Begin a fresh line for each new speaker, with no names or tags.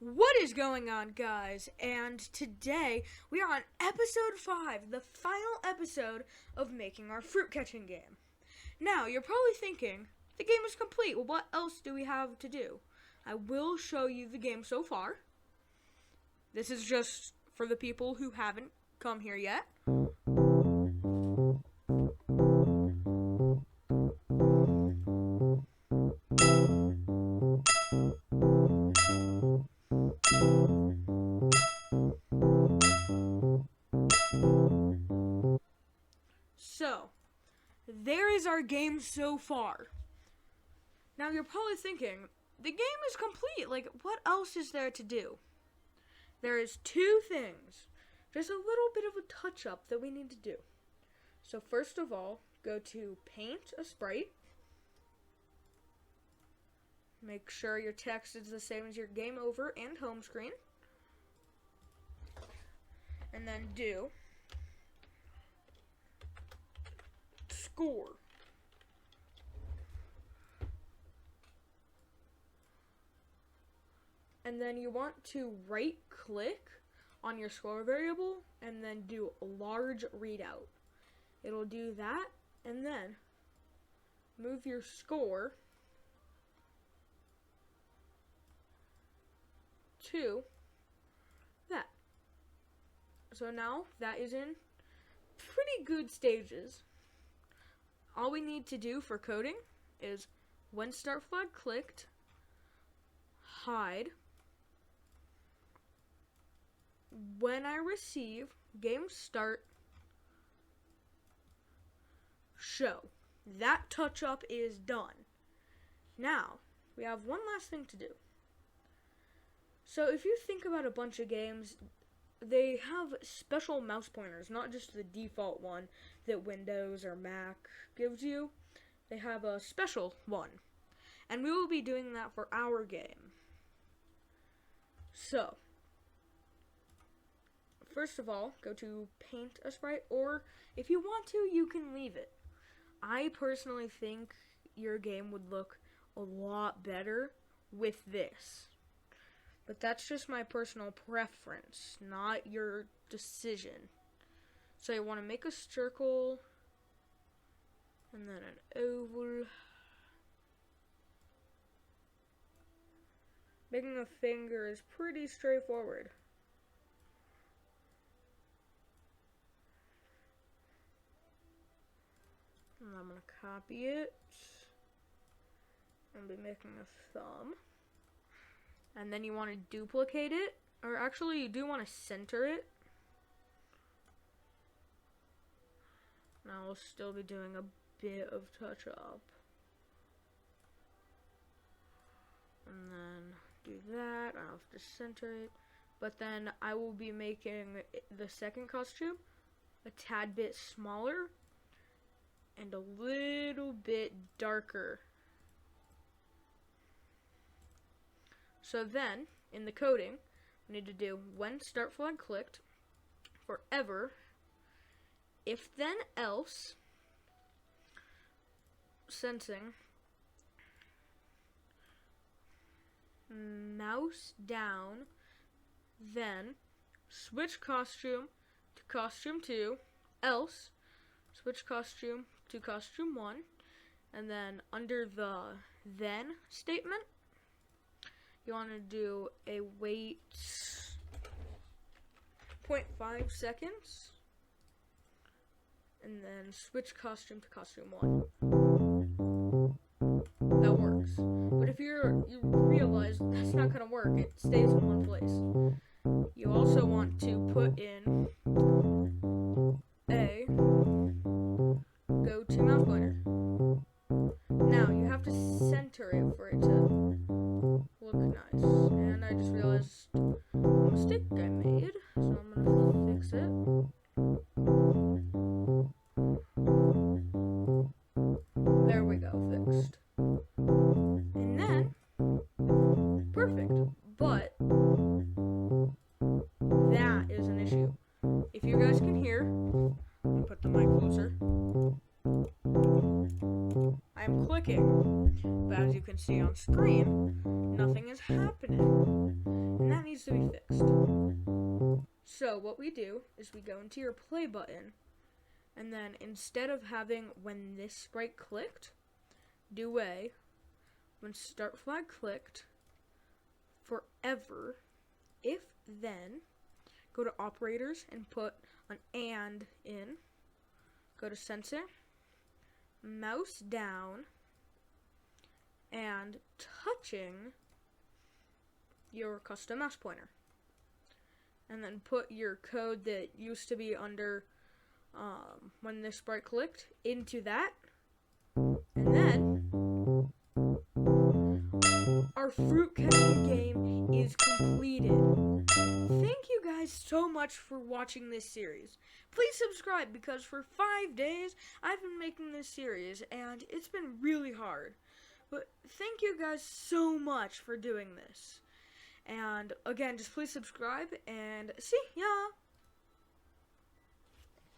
What is going on, guys? And today we are on episode 5, the final episode of making our fruit catching game. Now, you're probably thinking, the game is complete. Well, what else do we have to do? I will show you the game so far. This is just for the people who haven't come here yet. So, there is our game so far. Now you're probably thinking, the game is complete, like what else is there to do? There is 2 things, just a little bit of a touch-up that we need to do. So first of all, go to Paint a Sprite. Make sure your text is the same as your game over and home screen. And then do score. And then you want to right click on your score variable and then do large readout. It'll do that and then move your score to that. So now that is in pretty good stages. All we need to do for coding is when start flag clicked, hide. When I receive, game start, show. That touch up is done. Now, we have one last thing to do. So if you think about a bunch of games, they have special mouse pointers, not just the default one that Windows or Mac gives you. They have a special one. And we will be doing that for our game. So, first of all, go to Paint a Sprite, or if you want to, you can leave it. I personally think your game would look a lot better with this. But that's just my personal preference, not your decision. So you want to make a circle, and then an oval. Making a finger is pretty straightforward. And I'm going to copy it. I'll be making a thumb. And then you want to duplicate it, or actually you do want to center it. Now we'll still be doing a bit of touch up. And then do that, I'll have to center it. But then I will be making the second costume a tad bit smaller and a little bit darker. So then, in the coding, we need to do when start flag clicked, forever, if then else, sensing, mouse down, then switch costume to costume 2, else switch costume to costume 1, and then under the then statement, you want to do a wait 0.5 seconds, and then switch costume to costume 1. That works. But if you realize that's not going to work, it stays in one place. You also want to put in a go to mouse pointer. Now you have to center it for it to look nice. And I just realized a mistake I made, so I'm gonna fix it. There we go, fixed. And then, perfect. But that is an issue. If you guys can hear, let me put the mic closer. I'm clicking, but as you can see on screen, nothing is happening. And needs to be fixed. So what we do is we go into your play button, and then instead of having when this sprite clicked, do a when start flag clicked forever, if then, go to operators and put an and in, go to sensor, mouse down, and touching your custom mouse pointer. And then put your code that used to be under when this sprite clicked into that. And then our fruit catching game is completed. Thank you guys so much for watching this series. Please subscribe because for 5 days I've been making this series and it's been really hard. But thank you guys so much for doing this. And again, just please subscribe and see ya!